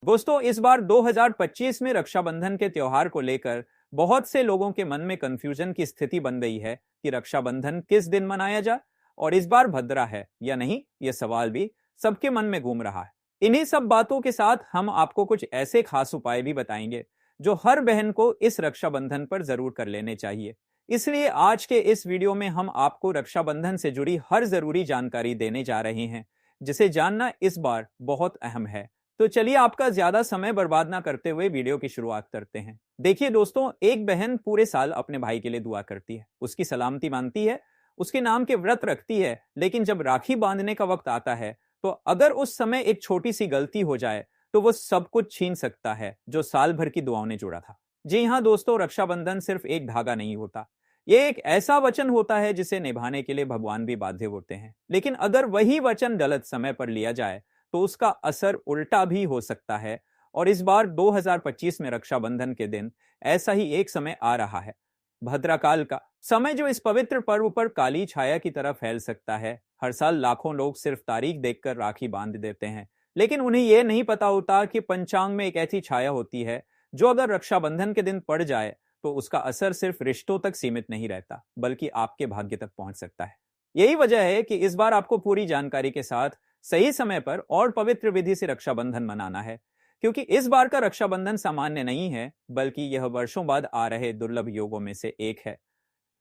दोस्तों, इस बार 2025 में रक्षाबंधन के त्योहार को लेकर बहुत से लोगों के मन में कंफ्यूजन की स्थिति बन गई है कि रक्षाबंधन किस दिन मनाया जाए और इस बार भद्रा है या नहीं, यह सवाल भी सबके मन में घूम रहा है। इन्हीं सब बातों के साथ हम आपको कुछ ऐसे खास उपाय भी बताएंगे जो हर बहन को इस रक्षाबंधन पर जरूर कर लेने चाहिए। इसलिए आज के इस वीडियो में हम आपको रक्षाबंधन से जुड़ी हर जरूरी जानकारी देने जा रहे हैं, जिसे जानना इस बार बहुत अहम है। तो चलिए आपका ज्यादा समय बर्बाद ना करते हुए वीडियो की शुरुआत करते हैं। देखिए दोस्तों, एक बहन पूरे साल अपने भाई के लिए दुआ करती है, उसकी सलामती मांगती है, उसके नाम के व्रत रखती है, लेकिन जब राखी बांधने का वक्त आता है तो अगर उस समय एक छोटी सी गलती हो जाए तो वो सब कुछ छीन सकता है जो साल भर की दुआओं ने जोड़ा था। जी हाँ दोस्तों, रक्षाबंधन सिर्फ एक धागा नहीं होता, ये एक ऐसा वचन होता है जिसे निभाने के लिए भगवान भी बाध्य होते हैं। लेकिन अगर वही वचन गलत समय पर लिया जाए तो उसका असर उल्टा भी हो सकता है। और इस बार 2025 में रक्षाबंधन के दिन ऐसा ही एक समय आ रहा है, भद्राकाल का समय, जो इस पवित्र पर्व पर काली छाया की तरह फैल सकता है। हर साल लाखों लोग सिर्फ तारीख देखकर राखी बांध देते हैं, लेकिन उन्हें यह नहीं पता होता कि पंचांग में एक ऐसी छाया होती है जो अगर रक्षाबंधन के दिन पड़ जाए तो उसका असर सिर्फ रिश्तों तक सीमित नहीं रहता, बल्कि आपके भाग्य तक पहुंच सकता है। यही वजह है कि इस बार आपको पूरी जानकारी के साथ सही समय पर और पवित्र विधि से रक्षाबंधन मनाना है, क्योंकि इस बार का रक्षाबंधन सामान्य नहीं है, बल्कि यह वर्षों बाद आ रहे दुर्लभ योगों में से एक है।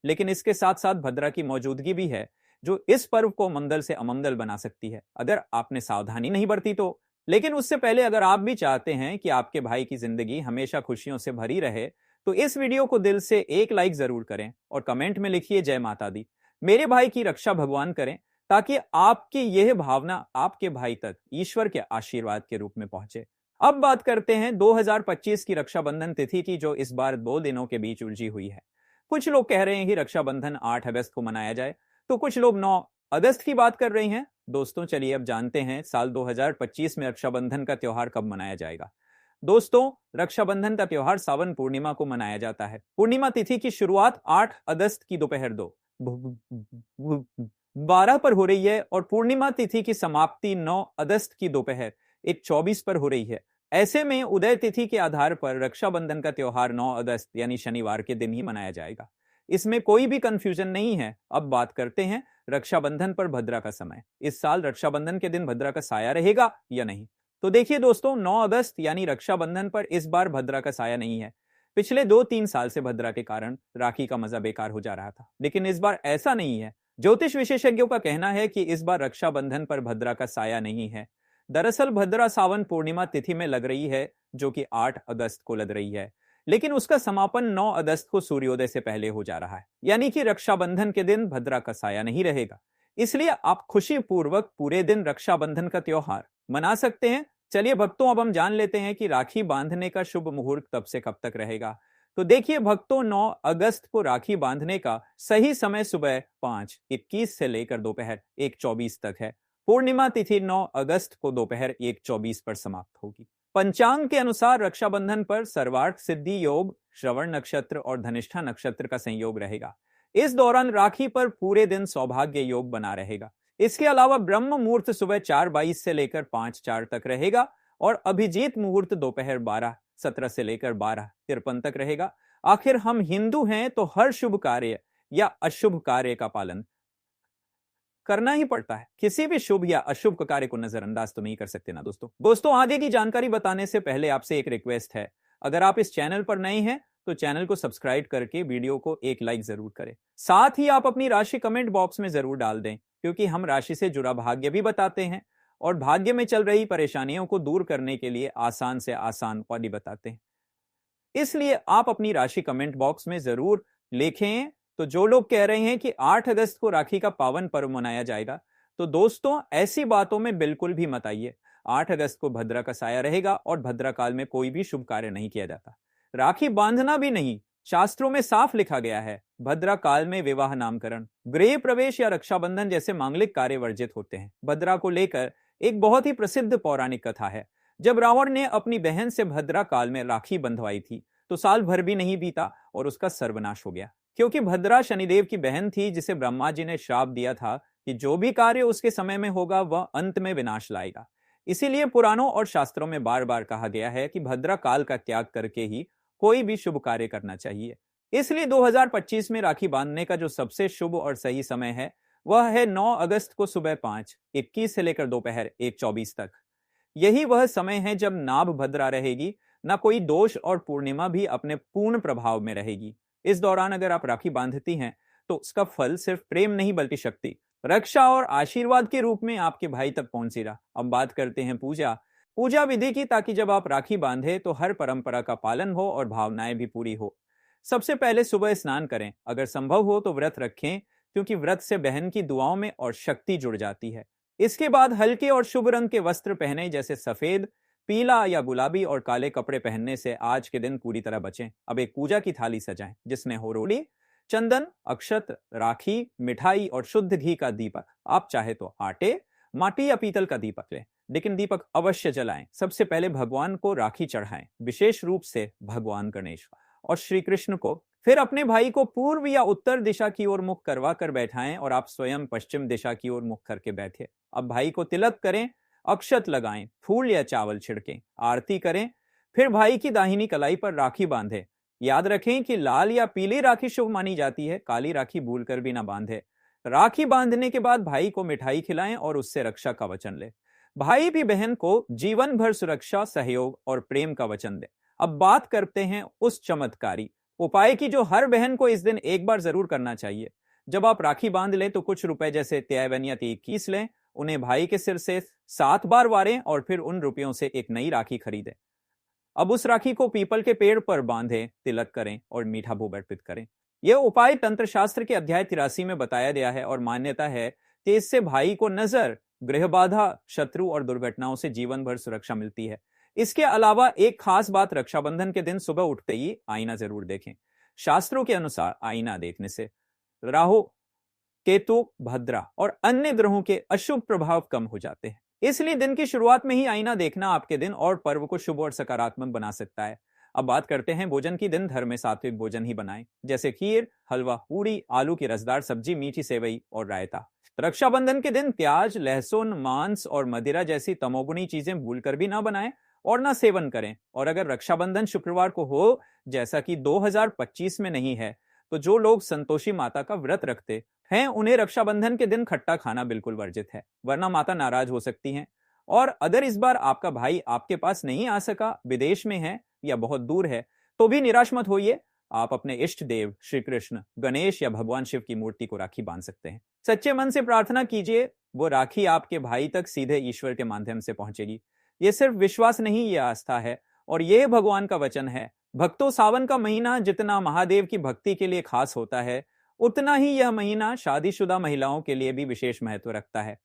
लेकिन इसके साथ साथ भद्रा की मौजूदगी भी है जो इस पर्व को मंगल से अमंगल बना सकती है अगर आपने सावधानी नहीं बरती तो। लेकिन उससे पहले अगर आप भी चाहते हैं कि आपके भाई की जिंदगी हमेशा खुशियों से भरी रहे तो इस वीडियो को दिल से एक लाइक जरूर करें और कमेंट में लिखिए जय माता दी, मेरे भाई की रक्षा भगवान करें, ताकि आपकी यह भावना आपके भाई तक ईश्वर के आशीर्वाद के रूप में पहुंचे। अब बात करते हैं 2025 की रक्षाबंधन तिथि की, जो इस बार 2 दिनों के बीच उलझी हुई है। कुछ लोग कह रहे हैं कि रक्षाबंधन 8 अगस्त को मनाया जाए, तो कुछ लोग 9 अगस्त की बात कर रहे हैं। दोस्तों चलिए अब जानते हैं साल 2025 में रक्षाबंधन का त्योहार कब मनाया जाएगा। दोस्तों, रक्षाबंधन का त्योहार सावन पूर्णिमा को मनाया जाता है। पूर्णिमा तिथि की शुरुआत 8 अगस्त की दोपहर 2:12 पर हो रही है और पूर्णिमा तिथि की समाप्ति 9 अगस्त की दोपहर 1:24 पर हो रही है। ऐसे में उदय तिथि के आधार पर रक्षाबंधन का त्योहार 9 अगस्त यानी शनिवार के दिन ही मनाया जाएगा। इसमें कोई भी कंफ्यूजन नहीं है। अब बात करते हैं रक्षाबंधन पर भद्रा का समय। इस साल रक्षाबंधन के दिन भद्रा का साया रहेगा या नहीं? तो देखिए दोस्तों, 9 अगस्त यानी रक्षाबंधन पर इस बार भद्रा का साया नहीं है। पिछले 2-3 साल से भद्रा के कारण राखी का मजा बेकार हो जा रहा था, लेकिन इस बार ऐसा नहीं है। ज्योतिष विशेषज्ञों का कहना है कि इस बार रक्षाबंधन पर भद्रा का साया नहीं है। दरअसल भद्रा सावन पूर्णिमा तिथि में लग रही है, जो कि 8 अगस्त को लग रही है, लेकिन उसका समापन 9 अगस्त को सूर्योदय से पहले हो जा रहा है, यानी कि रक्षाबंधन के दिन भद्रा का साया नहीं रहेगा। इसलिए आप खुशी पूर्वक पूरे दिन रक्षाबंधन का त्योहार मना सकते हैं। चलिए भक्तों, अब हम जान लेते हैं कि राखी बांधने का शुभ मुहूर्त कब से कब तक रहेगा। तो देखिए भक्तों, 9 अगस्त को राखी बांधने का सही समय सुबह 5:21 से लेकर दोपहर 1:24 तक है। पूर्णिमा तिथि 9 अगस्त को दोपहर 1:24 पर समाप्त होगी। पंचांग के अनुसार रक्षाबंधन पर सर्वार्थ सिद्धि योग, श्रवण नक्षत्र और धनिष्ठा नक्षत्र का संयोग रहेगा। इस दौरान राखी पर पूरे दिन सौभाग्य योग बना रहेगा। इसके अलावा ब्रह्म मुहूर्त सुबह 4:22 से लेकर 5:04 तक रहेगा और अभिजीत मुहूर्त दोपहर 12:17 से लेकर 12:53 तक रहेगा। आखिर हम हिंदू हैं तो हर शुभ कार्य या अशुभ कार्य का पालन करना ही पड़ता है। किसी भी शुभ या अशुभ कार्य को नजरअंदाज तो नहीं कर सकते ना दोस्तों आगे की जानकारी बताने से पहले आपसे एक रिक्वेस्ट है, अगर आप इस चैनल पर नए हैं तो चैनल को सब्सक्राइब करके वीडियो को एक लाइक जरूर करें। साथ ही आप अपनी राशि कमेंट बॉक्स में जरूर डाल दें, क्योंकि हम राशि से जुड़ा भाग्य भी बताते हैं और भाग्य में चल रही परेशानियों को दूर करने के लिए आसान से आसान उपाय बताते हैं। इसलिए आप अपनी राशि कमेंट बॉक्स में जरूर लिखें। तो जो लोग कह रहे हैं कि 8 अगस्त को राखी का पावन पर्व मनाया जाएगा, तो दोस्तों ऐसी बातों में बिल्कुल भी मत आइए। 8 अगस्त को भद्रा का साया रहेगा और भद्रा काल में कोई भी शुभ कार्य नहीं किया जाता, राखी बांधना भी नहीं। शास्त्रों में साफ लिखा गया है, भद्रा काल में विवाह, नामकरण, गृह प्रवेश या रक्षाबंधन जैसे मांगलिक कार्य वर्जित होते हैं। भद्रा को लेकर एक बहुत ही प्रसिद्ध पौराणिक कथा है। जब रावण ने अपनी बहन से भद्रा काल में राखी बंधवाई थी तो साल भर भी नहीं बीता और उसका सर्वनाश हो गया, क्योंकि भद्रा शनिदेव की बहन थी, जिसे ब्रह्मा जी ने श्राप दिया था कि जो भी कार्य उसके समय में होगा वह अंत में विनाश लाएगा। इसीलिए पुराणों और शास्त्रों में बार बार कहा गया है कि भद्रा काल का त्याग करके ही कोई भी शुभ कार्य करना चाहिए। इसलिए 2025 में राखी बांधने का जो सबसे शुभ और सही समय है वह है 9 अगस्त को सुबह 5:21 से लेकर दोपहर 1:24 तक। यही वह समय है जब नाभ भद्रा रहेगी, ना कोई दोष और पूर्णिमा भी अपने पूर्ण प्रभाव में रहेगी। इस दौरान अगर आप राखी बांधती हैं तो उसका फल सिर्फ प्रेम नहीं बल्कि शक्ति, रक्षा और आशीर्वाद के रूप में आपके भाई तक पहुंचेगा। अब बात करते हैं पूजा विधि की, ताकि जब आप राखी बांधे तो हर परंपरा का पालन हो और भावनाएं भी पूरी हो। सबसे पहले सुबह स्नान करें, अगर संभव हो तो व्रत रखें, क्योंकि व्रत से बहन की दुआओं में और शक्ति जुड़ जाती है। इसके बाद हल्के और शुभ रंग के वस्त्र पहने, जैसे सफेद, पीला या गुलाबी और काले कपड़े पहनने से आज के दिन पूरी तरह बचें। अब एक पूजा की थाली सजाएं, जिसमें हो रोली, चंदन, अक्षत, राखी, मिठाई और शुद्ध घी का दीपक। आप चाहे तो आटे, माटी या पीतल का दीपक लें, लेकिन दीपक अवश्य जलाएं। सबसे पहले भगवान को राखी चढ़ाएं, विशेष रूप से भगवान गणेश और श्री कृष्ण को। फिर अपने भाई को पूर्व या उत्तर दिशा की ओर मुख करवा कर बैठाएं और आप स्वयं पश्चिम दिशा की ओर मुख करके बैठे। अब भाई को तिलक करें, अक्षत लगाएं, फूल या चावल छिड़कें, आरती करें, फिर भाई की दाहिनी कलाई पर राखी बांधें। याद रखें कि लाल या पीली राखी शुभ मानी जाती है, काली राखी भूलकर भी ना बांधे। राखी बांधने के बाद भाई को मिठाई खिलाएं और उससे रक्षा का वचन ले। भाई भी बहन को जीवन भर सुरक्षा, सहयोग और प्रेम का वचन दे। अब बात करते हैं उस चमत्कारी उपाय की जो हर बहन को इस दिन एक बार जरूर करना चाहिए। जब आप राखी बांध लें तो कुछ रुपए जैसे त्यावन या 21 लें, उन्हें भाई के सिर से 7 बार वारें और फिर उन रुपयों से एक नई राखी खरीदें। अब उस राखी को पीपल के पेड़ पर बांधें, तिलक करें और मीठा भोग अर्पित करें। यह उपाय तंत्र शास्त्र के अध्याय 83 में बताया गया है और मान्यता है कि इससे भाई को नजर, गृह बाधा, शत्रु और दुर्घटनाओं से जीवन भर सुरक्षा मिलती है। इसके अलावा एक खास बात, रक्षाबंधन के दिन सुबह उठते ही आईना जरूर देखें। शास्त्रों के अनुसार आईना देखने से राहु, केतु, भद्रा और अन्य ग्रहों के अशुभ प्रभाव कम हो जाते हैं। इसलिए दिन की शुरुआत में ही आईना देखना आपके दिन और पर्व को शुभ और सकारात्मक बना सकता है। अब बात करते हैं भोजन की। दिन भर में सात्विक भोजन ही बनाएं, जैसे खीर, हलवा, पूरी, आलू की रसदार सब्जी, मीठी सेवई और रायता। रक्षाबंधन के दिन प्याज, लहसुन, मांस और मदिरा जैसी तमोगुणी चीजें भूलकर भी ना बनाएं और ना सेवन करें। और अगर रक्षाबंधन शुक्रवार को हो, जैसा कि 2025 में नहीं है, तो जो लोग संतोषी माता का व्रत रखते हैं उन्हें रक्षाबंधन के दिन खट्टा खाना बिल्कुल वर्जित है, वरना माता नाराज हो सकती हैं। और अगर इस बार आपका भाई आपके पास नहीं आ सका, विदेश में है या बहुत दूर है, तो भी निराश मत होइए। आप अपने इष्ट देव श्री कृष्ण, गणेश या भगवान शिव की मूर्ति को राखी बांध सकते हैं। सच्चे मन से प्रार्थना कीजिए, वो राखी आपके भाई तक सीधे ईश्वर के माध्यम से पहुंचेगी। ये सिर्फ विश्वास नहीं, ये आस्था है और यह भगवान का वचन है। भक्तों, सावन का महीना जितना महादेव की भक्ति के लिए खास होता है, उतना ही यह महीना शादीशुदा महिलाओं के लिए भी विशेष महत्व रखता है।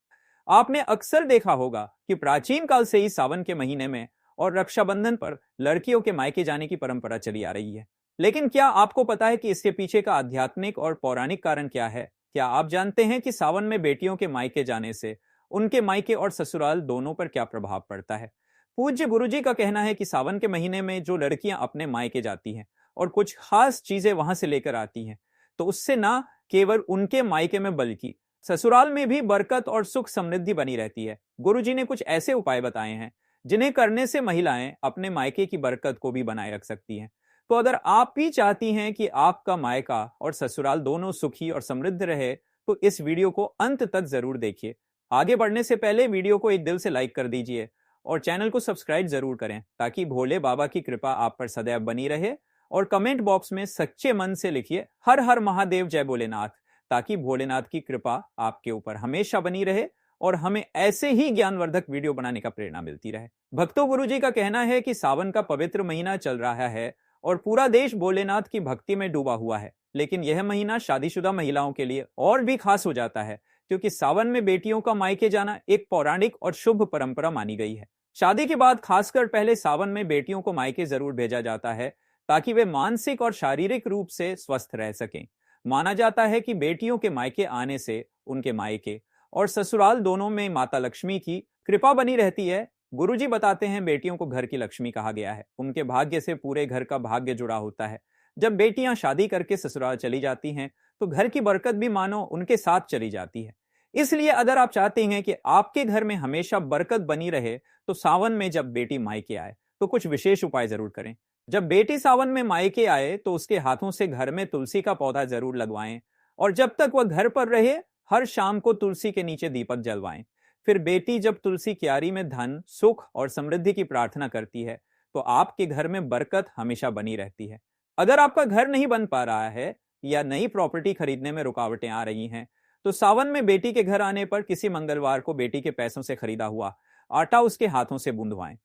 आपने अक्सर देखा होगा कि प्राचीन काल से ही सावन के महीने में और रक्षाबंधन पर लड़कियों के मायके जाने की परंपरा चली आ रही है। लेकिन क्या आपको पता है कि इसके पीछे का आध्यात्मिक और पौराणिक कारण क्या है? क्या आप जानते हैं कि सावन में बेटियों के मायके जाने से उनके मायके और ससुराल दोनों पर क्या प्रभाव पड़ता है? पूज्य गुरुजी का कहना है कि सावन के महीने में जो लड़कियां अपने मायके जाती हैं और कुछ खास चीजें वहां से लेकर आती हैं, तो उससे ना केवल उनके मायके में बल्कि ससुराल में भी बरकत और सुख समृद्धि बनी रहती है। गुरुजी ने कुछ ऐसे उपाय बताए हैं जिन्हें करने से महिलाएं अपने मायके की बरकत को भी बनाए रख सकती हैं। तो अगर आप भी चाहती हैं कि आपका मायका और ससुराल दोनों सुखी और समृद्ध रहे, तो इस वीडियो को अंत तक जरूर देखिए। आगे बढ़ने से पहले वीडियो को एक दिल से लाइक कर दीजिए और चैनल को सब्सक्राइब जरूर करें, ताकि भोले बाबा की कृपा आप पर सदैव बनी रहे। और कमेंट बॉक्स में सच्चे मन से लिखिए हर हर महादेव जय भोलेनाथ, ताकि भोलेनाथ की कृपा आपके ऊपर हमेशा बनी रहे और हमें ऐसे ही ज्ञानवर्धक वीडियो बनाने का प्रेरणा मिलती रहे। भक्तों, गुरुजी का कहना है कि सावन का पवित्र महीना चल रहा है और पूरा देश भोलेनाथ की भक्ति में डूबा हुआ है। लेकिन यह महीना शादीशुदा महिलाओं के लिए और भी खास हो जाता है, क्योंकि सावन में बेटियों का मायके जाना एक पौराणिक और शुभ परंपरा मानी गई है। शादी के बाद खासकर पहले सावन में बेटियों को मायके जरूर भेजा जाता है, ताकि वे मानसिक और शारीरिक रूप से स्वस्थ रह सकें। माना जाता है कि बेटियों के मायके आने से उनके मायके और ससुराल दोनों में माता लक्ष्मी की कृपा बनी रहती है। गुरुजी बताते हैं, बेटियों को घर की लक्ष्मी कहा गया है। उनके भाग्य से पूरे घर का भाग्य जुड़ा होता है। जब बेटियां शादी करके ससुराल चली जाती हैं, तो घर की बरकत भी मानो उनके साथ चली जाती है। इसलिए अगर आप चाहते हैं कि आपके घर में हमेशा बरकत बनी रहे, तो सावन में जब बेटी मायके आए तो कुछ विशेष उपाय जरूर करें। जब बेटी सावन में मायके आए तो उसके हाथों से घर में तुलसी का पौधा जरूर लगवाएं, और जब तक वह घर पर रहे हर शाम को तुलसी के नीचे दीपक जलवाएं। फिर बेटी जब तुलसी क्यारी में धन, सुख और समृद्धि की प्रार्थना करती है तो आपके घर में बरकत हमेशा बनी रहती है। अगर आपका घर नहीं बन पा रहा है या नई प्रॉपर्टी खरीदने में रुकावटें आ रही हैं, तो सावन में बेटी के घर आने पर किसी मंगलवार को बेटी के पैसों से खरीदा हुआ आटा उसके हाथों से बूंदवाएं।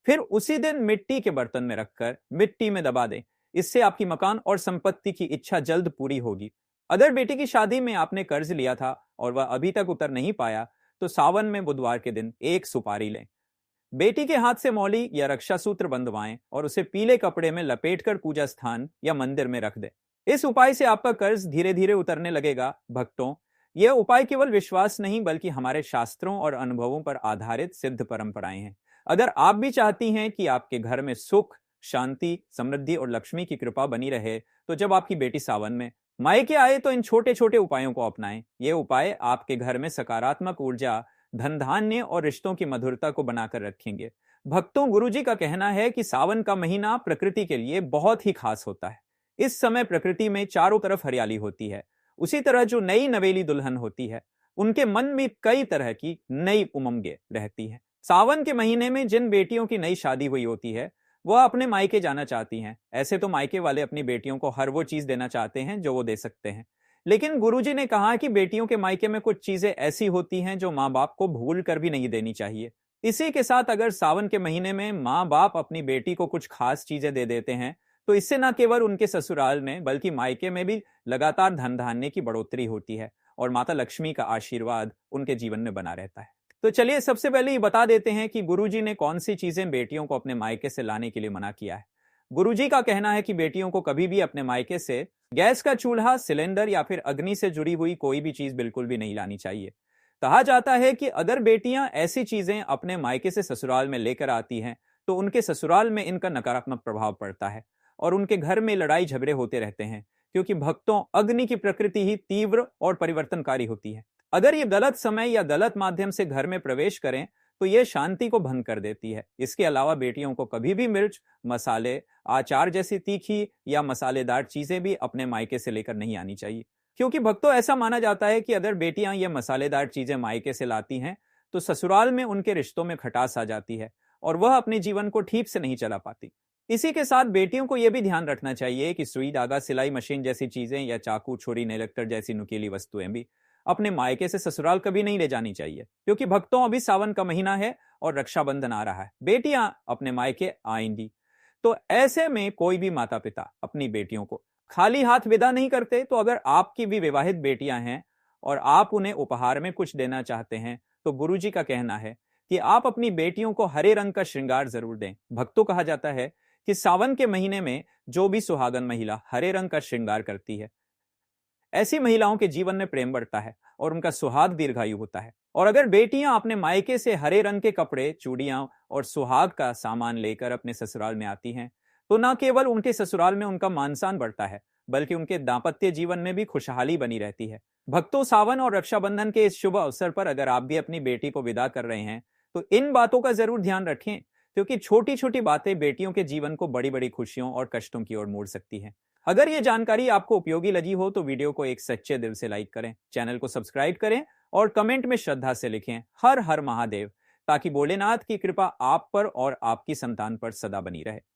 फिर उसी दिन मिट्टी के बर्तन में रखकर मिट्टी में दबा दें। इससे आपकी मकान और संपत्ति की इच्छा जल्द पूरी होगी। अगर बेटी की शादी में आपने कर्ज लिया था और वह अभी तक उतर नहीं पाया, तो सावन में बुधवार के दिन एक सुपारी लें, बेटी के हाथ से मौली या रक्षा सूत्र बंधवाएं और उसे पीले कपड़े में लपेटकर पूजा स्थान या मंदिर में रख दें। इस उपाय से आपका कर्ज धीरे धीरे उतरने लगेगा। भक्तों, यह उपाय केवल विश्वास नहीं बल्कि हमारे शास्त्रों और अनुभवों पर आधारित सिद्ध परंपराएं हैं। अगर आप भी चाहती हैं कि आपके घर में सुख, शांति, समृद्धि और लक्ष्मी की कृपा बनी रहे, तो जब आपकी बेटी सावन में मायके आए तो इन छोटे छोटे उपायों को अपनाएं। ये उपाय आपके घर में सकारात्मक ऊर्जा, धन धान्य और रिश्तों की मधुरता को बनाकर रखेंगे। भक्तों, गुरुजी का कहना है कि सावन का महीना प्रकृति के लिए बहुत ही खास होता है। इस समय प्रकृति में चारों तरफ हरियाली होती है। उसी तरह जो नई नवेली दुल्हन होती है, उनके मन में कई तरह की नई उमंगें रहती है। सावन के महीने में जिन बेटियों की नई शादी हुई होती है, वह अपने मायके जाना चाहती हैं। ऐसे तो मायके वाले अपनी बेटियों को हर वो चीज देना चाहते हैं जो वो दे सकते हैं, लेकिन गुरुजी ने कहा कि बेटियों के मायके में कुछ चीजें ऐसी होती हैं जो माँ बाप को भूल कर भी नहीं देनी चाहिए। इसी के साथ अगर सावन के महीने में माँ बाप अपनी बेटी को कुछ खास चीजें दे देते हैं, तो इससे न केवल उनके ससुराल में बल्कि मायके में भी लगातार धन धान्य की बढ़ोतरी होती है और माता लक्ष्मी का आशीर्वाद उनके जीवन में बना रहता है। तो चलिए सबसे पहले ये बता देते हैं कि गुरुजी ने कौन सी चीजें बेटियों को अपने मायके से लाने के लिए मना किया है। गुरुजी का कहना है कि बेटियों को कभी भी अपने मायके से गैस का चूल्हा, सिलेंडर या फिर अग्नि से जुड़ी हुई कोई भी चीज बिल्कुल भी नहीं लानी चाहिए। कहा जाता है कि अगर बेटियां ऐसी चीजें अपने मायके से ससुराल में लेकर आती हैं, तो उनके ससुराल में इनका नकारात्मक प्रभाव पड़ता है और उनके घर में लड़ाई झगड़े होते रहते हैं, क्योंकि भक्तों, अग्नि की प्रकृति ही तीव्र और परिवर्तनकारी होती है। अगर ये गलत समय या गलत माध्यम से घर में प्रवेश करें तो यह शांति को भंग कर देती है। इसके अलावा बेटियों को कभी भी मिर्च, मसाले, आचार जैसी तीखी या मसालेदार चीजें भी अपने मायके से लेकर नहीं आनी चाहिए, क्योंकि भक्तों ऐसा माना जाता है कि अगर बेटियां ये मसालेदार चीजें मायके से लाती हैं तो ससुराल में उनके रिश्तों में खटास आ जाती है और वह अपने जीवन को ठीक से नहीं चला पाती। इसी के साथ बेटियों को यह भी ध्यान रखना चाहिए कि सुई धागा, सिलाई मशीन जैसी चीजें या चाकू, छुरी, नेल कटर जैसी नुकीली वस्तुएं भी अपने मायके से ससुराल कभी नहीं ले जानी चाहिए, क्योंकि भक्तों अभी सावन का महीना है और रक्षाबंधन आ रहा है। बेटियां अपने मायके आएंगी, तो ऐसे में कोई भी माता पिता अपनी बेटियों को खाली हाथ विदा नहीं करते। तो अगर आपकी भी विवाहित बेटियां हैं और आप उन्हें उपहार में कुछ देना चाहते हैं, तो गुरुजी का कहना है कि आप अपनी बेटियों को हरे रंग का श्रृंगार जरूर दें। भक्तों, कहा जाता है कि सावन के महीने में जो भी सुहागन महिला हरे रंग का श्रृंगार करती है, ऐसी महिलाओं के जीवन में प्रेम बढ़ता है और उनका सुहाग दीर्घायु होता है। और अगर बेटियां अपने मायके से हरे रंग के कपड़े, चूड़ियां और सुहाग का सामान लेकर अपने ससुराल में आती हैं, तो न केवल उनके ससुराल में उनका मान सम्मान बढ़ता है, बल्कि उनके दाम्पत्य जीवन में भी खुशहाली बनी रहती है। भक्तों, सावन और रक्षाबंधन के इस शुभ अवसर पर अगर आप भी अपनी बेटी को विदा कर रहे हैं, तो इन बातों का जरूर ध्यान रखें, क्योंकि छोटी छोटी बातें बेटियों के जीवन को बड़ी बड़ी खुशियों और कष्टों की ओर मोड़ सकती हैं। अगर ये जानकारी आपको उपयोगी लगी हो तो वीडियो को एक सच्चे दिल से लाइक करें, चैनल को सब्सक्राइब करें और कमेंट में श्रद्धा से लिखें हर हर महादेव, ताकि भोलेनाथ की कृपा आप पर और आपकी संतान पर सदा बनी रहे।